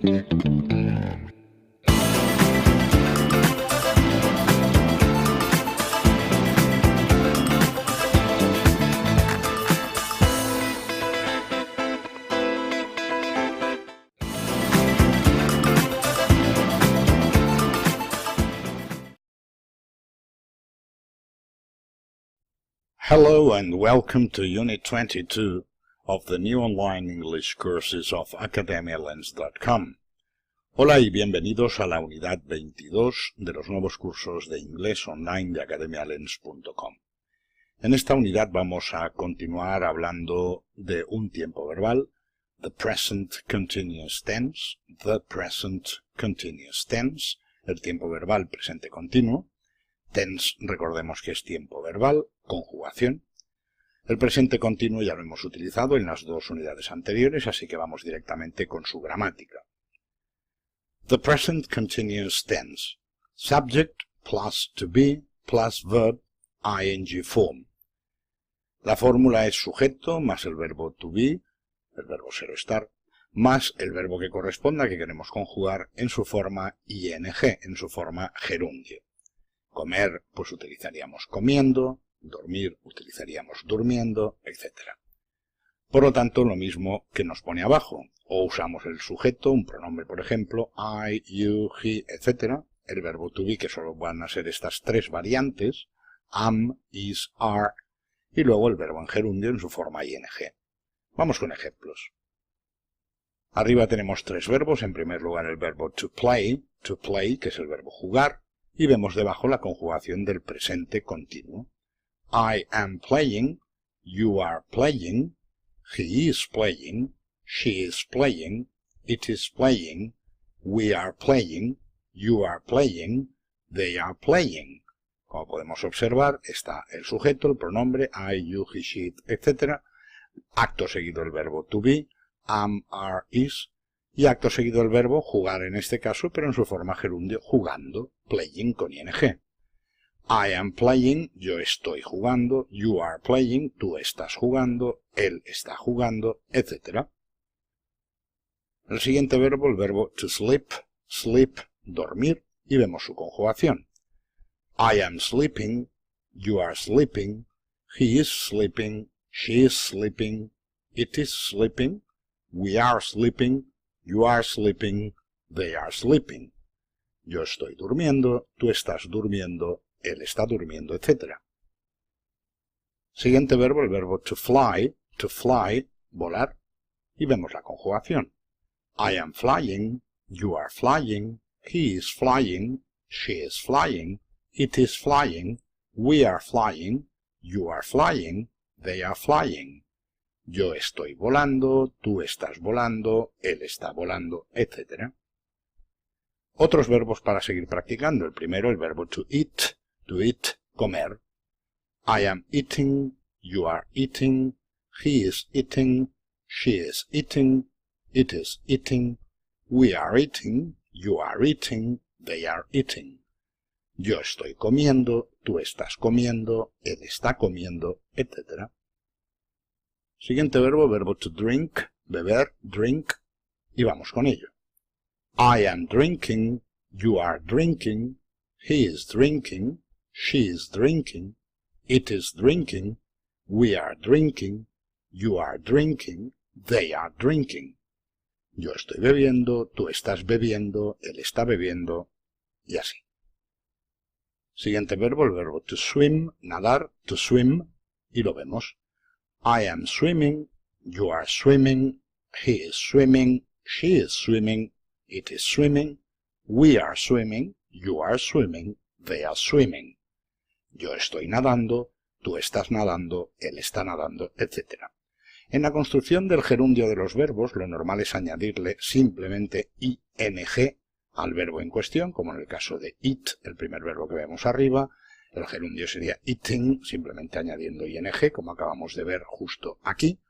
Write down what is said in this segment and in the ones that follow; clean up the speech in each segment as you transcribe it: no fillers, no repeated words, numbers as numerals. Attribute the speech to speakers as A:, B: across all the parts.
A: Hello and welcome to Unit 22 of the new online English courses of academialens.com. Hola y bienvenidos a la unidad 22 de los nuevos cursos de inglés online de academialens.com. En esta unidad vamos a continuar hablando de un tiempo verbal, the present continuous tense, el tiempo verbal presente continuo. Tense, recordemos que es tiempo verbal, conjugación. El presente continuo ya lo hemos utilizado en las dos unidades anteriores, así que vamos directamente con su gramática. The present continuous tense. Subject plus to be plus verb ing form. La fórmula es sujeto más el verbo to be, el verbo ser o estar, más el verbo que corresponda que queremos conjugar en su forma ing, en su forma gerundio. Comer, pues utilizaríamos comiendo, dormir, utilizaríamos durmiendo, etc. Por lo tanto, lo mismo que nos pone abajo. O usamos el sujeto, un pronombre, por ejemplo, I, you, he, etc. El verbo to be, que solo van a ser estas tres variantes, am, is, are, y luego el verbo en gerundio en su forma ing. Vamos con ejemplos. Arriba tenemos tres verbos. En primer lugar, el verbo to play, que es el verbo jugar. Y vemos debajo la conjugación del presente continuo. I am playing, you are playing, he is playing, she is playing, it is playing, we are playing, you are playing, they are playing. Como podemos observar, está el sujeto, el pronombre, I, you, he, she, etc. Acto seguido el verbo to be, am, are, is. Y acto seguido el verbo jugar en este caso, pero en su forma gerundio, jugando, playing con ing. I am playing, yo estoy jugando, you are playing, tú estás jugando, él está jugando, etc. El siguiente verbo, el verbo to sleep, dormir, y vemos su conjugación. I am sleeping, you are sleeping, he is sleeping, she is sleeping, it is sleeping, we are sleeping, you are sleeping, they are sleeping. Yo estoy durmiendo, tú estás durmiendo, él está durmiendo, etc. Siguiente verbo, el verbo to fly, volar, y vemos la conjugación. I am flying, you are flying, he is flying, she is flying, it is flying, we are flying, you are flying, they are flying. Yo estoy volando, tú estás volando, él está volando, etc. Otros verbos para seguir practicando. El primero, el verbo to eat, comer. I am eating, you are eating, he is eating, she is eating, it is eating, we are eating, you are eating, they are eating. Yo estoy comiendo, tú estás comiendo, él está comiendo, etc. Siguiente verbo, verbo to drink, beber, drink, y vamos con ello. I am drinking, you are drinking, he is drinking, she is drinking, it is drinking, we are drinking, you are drinking, they are drinking. Yo estoy bebiendo, tú estás bebiendo, él está bebiendo, y así. Siguiente verbo, el verbo to swim, nadar, to swim, y lo vemos. I am swimming, you are swimming, he is swimming, she is swimming, it is swimming, we are swimming, you are swimming, they are swimming. Yo estoy nadando, tú estás nadando, él está nadando, etc. En la construcción del gerundio de los verbos, lo normal es añadirle simplemente ing al verbo en cuestión, como en el caso de eat, el primer verbo que vemos arriba. El gerundio sería eating, simplemente añadiendo ing, como acabamos de ver justo aquí.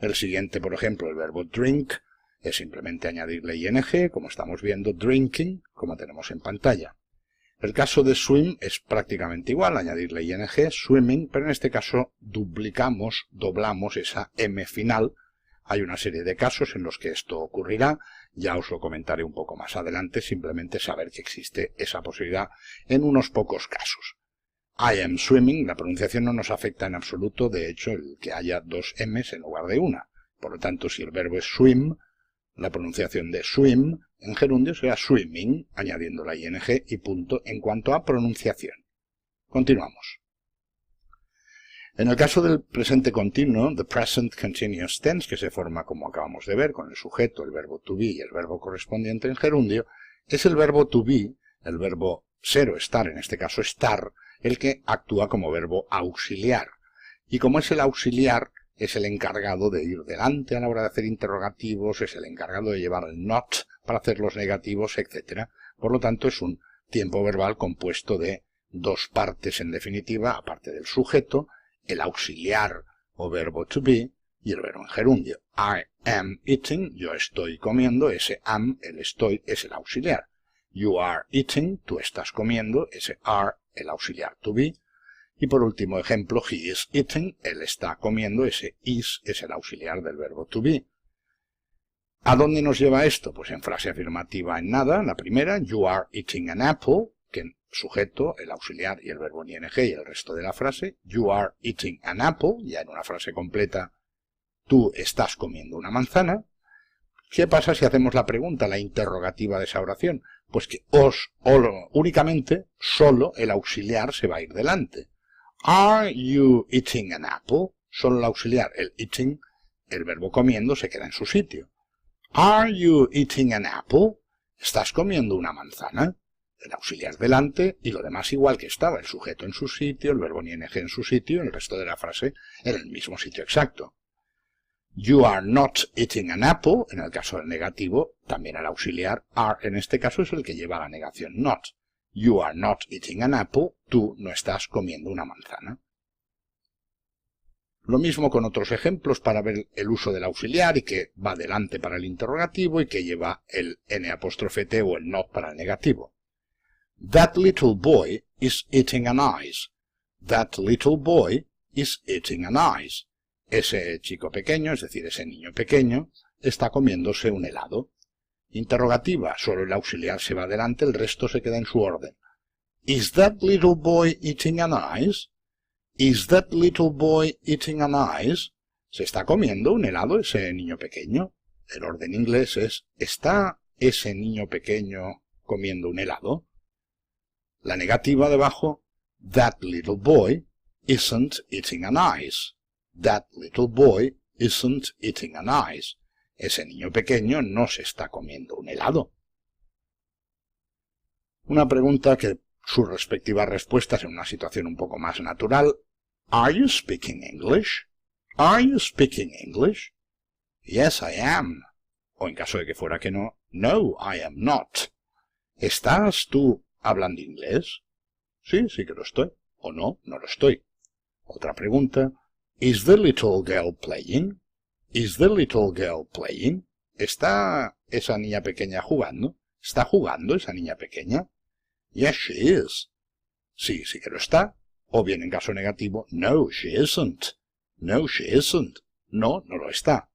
A: El siguiente, por ejemplo, el verbo drink, es simplemente añadirle ing, como estamos viendo, drinking, como tenemos en pantalla. El caso de swim es prácticamente igual, añadirle ing, swimming, pero en este caso doblamos esa m final Hay una serie de casos en los que esto ocurrirá, ya os lo comentaré un poco más adelante, simplemente saber que existe esa posibilidad en unos pocos casos. I am swimming, la pronunciación no nos afecta en absoluto, de hecho el que haya dos M's en lugar de una. Por lo tanto, si el verbo es swim, la pronunciación de swim en gerundio será swimming, añadiendo la ing y punto en cuanto a pronunciación. Continuamos. En el caso del presente continuo, the present continuous tense, que se forma como acabamos de ver, con el sujeto, el verbo to be y el verbo correspondiente en gerundio, es el verbo to be, el verbo ser o estar, en este caso estar, el que actúa como verbo auxiliar. Y como es el auxiliar, es el encargado de ir delante a la hora de hacer interrogativos, es el encargado de llevar el not para hacer los negativos, etc. Por lo tanto, es un tiempo verbal compuesto de dos partes en definitiva, aparte del sujeto, el auxiliar o verbo to be y el verbo en gerundio. I am eating, yo estoy comiendo, ese am, el estoy, es el auxiliar. You are eating, tú estás comiendo, ese are, el auxiliar to be. Y por último ejemplo, he is eating, él está comiendo, ese is es el auxiliar del verbo to be. ¿A dónde nos lleva esto? Pues en frase afirmativa en nada, la primera, you are eating an apple, que sujeto, el auxiliar y el verbo ing y el resto de la frase, you are eating an apple, ya en una frase completa, tú estás comiendo una manzana. ¿Qué pasa si hacemos la pregunta, la interrogativa de esa oración? Pues que únicamente, solo el auxiliar se va a ir delante. Are you eating an apple? Solo el auxiliar, el eating, el verbo comiendo, se queda en su sitio. Are you eating an apple? ¿Estás comiendo una manzana? El auxiliar delante y lo demás igual que estaba, el sujeto en su sitio, el verbo ing en su sitio y el resto de la frase en el mismo sitio exacto. You are not eating an apple, en el caso del negativo, también el auxiliar are en este caso es el que lleva la negación not. You are not eating an apple, tú no estás comiendo una manzana. Lo mismo con otros ejemplos para ver el uso del auxiliar y que va delante para el interrogativo y que lleva el n' o el not para el negativo. That little boy is eating an ice. That little boy is eating an ice. Ese chico pequeño, es decir, ese niño pequeño, está comiéndose un helado. Interrogativa, solo el auxiliar se va adelante, el resto se queda en su orden. Is that little boy eating an ice? Is that little boy eating an ice? ¿Se está comiendo un helado ese niño pequeño? El orden inglés es, ¿está ese niño pequeño comiendo un helado? La negativa debajo, that little boy isn't eating an ice. That little boy isn't eating an ice. Ese niño pequeño no se está comiendo un helado. Una pregunta que sus respectivas respuestas en una situación un poco más natural. Are you speaking English? Are you speaking English? Yes, I am. O en caso de que fuera que no, no, I am not. ¿Estás tú hablando inglés? Sí, sí que lo estoy. O no, no lo estoy. Otra pregunta. Is the little girl playing? Is the little girl playing? ¿Está esa niña pequeña jugando? ¿Está jugando esa niña pequeña? Yes, she is. Sí, sí que lo está. O bien en caso negativo, no, she isn't. No, she isn't. No, no lo está.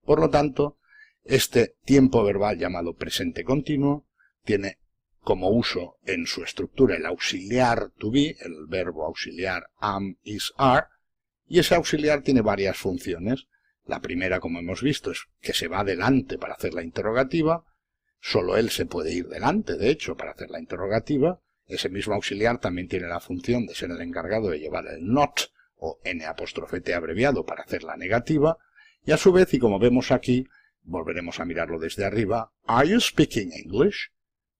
A: Por lo tanto, este tiempo verbal llamado presente continuo tiene como uso en su estructura el auxiliar to be, el verbo auxiliar am, is, are, y ese auxiliar tiene varias funciones. La primera, como hemos visto, es que se va delante para hacer la interrogativa. Solo él se puede ir delante, de hecho, para hacer la interrogativa. Ese mismo auxiliar también tiene la función de ser el encargado de llevar el not, o n' abreviado, para hacer la negativa. Y a su vez, y como vemos aquí, volveremos a mirarlo desde arriba, ¿Are you speaking English?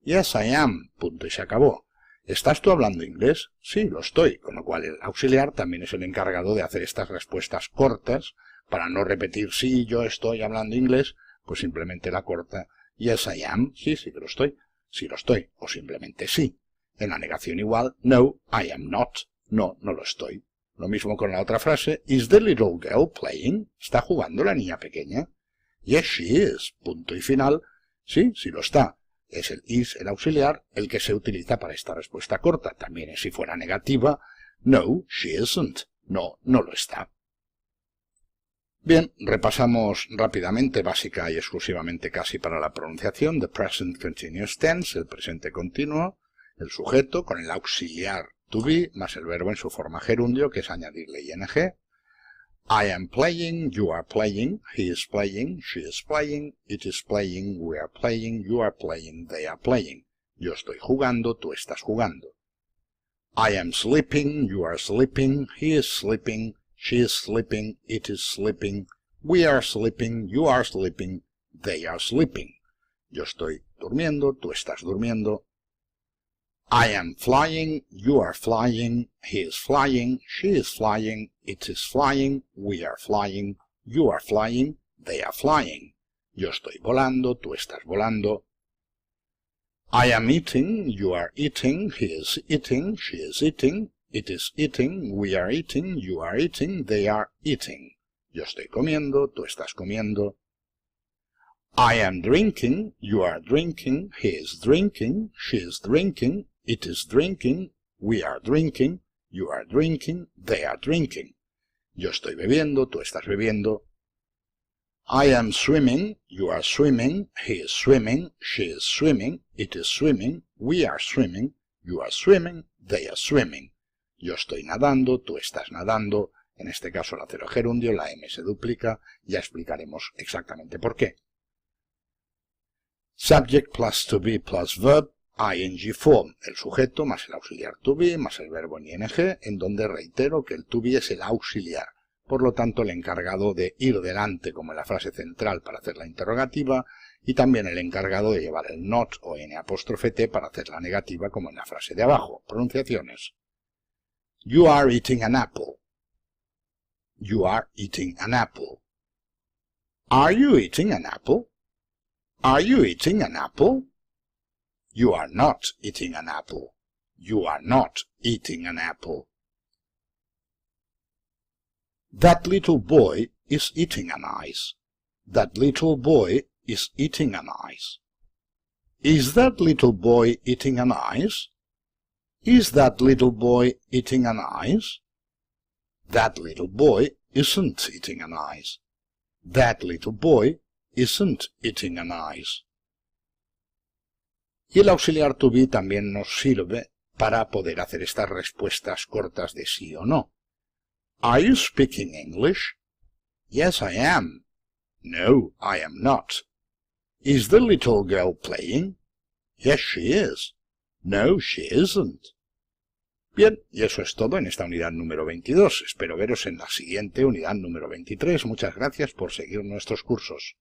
A: Yes, I am. Punto y se acabó. ¿Estás tú hablando inglés? Sí, lo estoy, con lo cual el auxiliar también es el encargado de hacer estas respuestas cortas, para no repetir sí, yo estoy hablando inglés, pues simplemente la corta, yes, I am, sí, sí que lo estoy, sí lo estoy, o simplemente sí. En la negación igual, no, I am not, no, no lo estoy. Lo mismo con la otra frase, is the little girl playing? ¿Está jugando la niña pequeña? Yes, she is, punto y final, sí, sí lo está. Es el is, el auxiliar, el que se utiliza para esta respuesta corta. También si fuera negativa, no, she isn't. No, no lo está. Bien, repasamos rápidamente, básica y exclusivamente casi para la pronunciación, the present continuous tense, el presente continuo, el sujeto con el auxiliar to be más el verbo en su forma gerundio, que es añadirle ing. I am playing, you are playing, he is playing, she is playing, it is playing, we are playing, you are playing, they are playing. Yo estoy jugando, tú estás jugando. I am sleeping, you are sleeping, he is sleeping, she is sleeping, it is sleeping, we are sleeping, you are sleeping, they are sleeping. Yo estoy durmiendo, tú estás durmiendo. I am flying, you are flying, he is flying, she is flying, it is flying, we are flying, you are flying, they are flying. Yo estoy volando, tú estás volando. I am eating, you are eating, he is eating, she is eating, it is eating, we are eating, you are eating, they are eating. Yo estoy comiendo, tú estás comiendo. I am drinking, you are drinking, he is drinking, she is drinking, it is drinking, we are drinking, you are drinking, they are drinking. Yo estoy bebiendo, tú estás bebiendo. I am swimming, you are swimming, he is swimming, she is swimming, it is swimming, we are swimming, you are swimming, they are swimming. Yo estoy nadando, tú estás nadando. En este caso el acero gerundio, la M se duplica, ya explicaremos exactamente por qué. Subject plus to be plus verb, ing form, el sujeto más el auxiliar to be más el verbo en ing, en donde reitero que el to be es el auxiliar. Por lo tanto, el encargado de ir delante como en la frase central para hacer la interrogativa y también el encargado de llevar el not o n''t para hacer la negativa como en la frase de abajo. Pronunciaciones. You are eating an apple. You are eating an apple. Are you eating an apple? Are you eating an apple? You are not eating an apple. You are not eating an apple. That little boy is eating an ice. That little boy is eating an ice. Is that little boy eating an ice? Is that little boy eating an ice? That little boy isn't eating an ice. That little boy isn't eating an ice. Y el auxiliar to be también nos sirve para poder hacer estas respuestas cortas de sí o no. Are you speaking English? Yes, I am. No, I am not. Is the little girl playing? Yes, she is. No, she isn't. Bien, y eso es todo en esta unidad número 22. Espero veros en la siguiente unidad número 23. Muchas gracias por seguir nuestros cursos.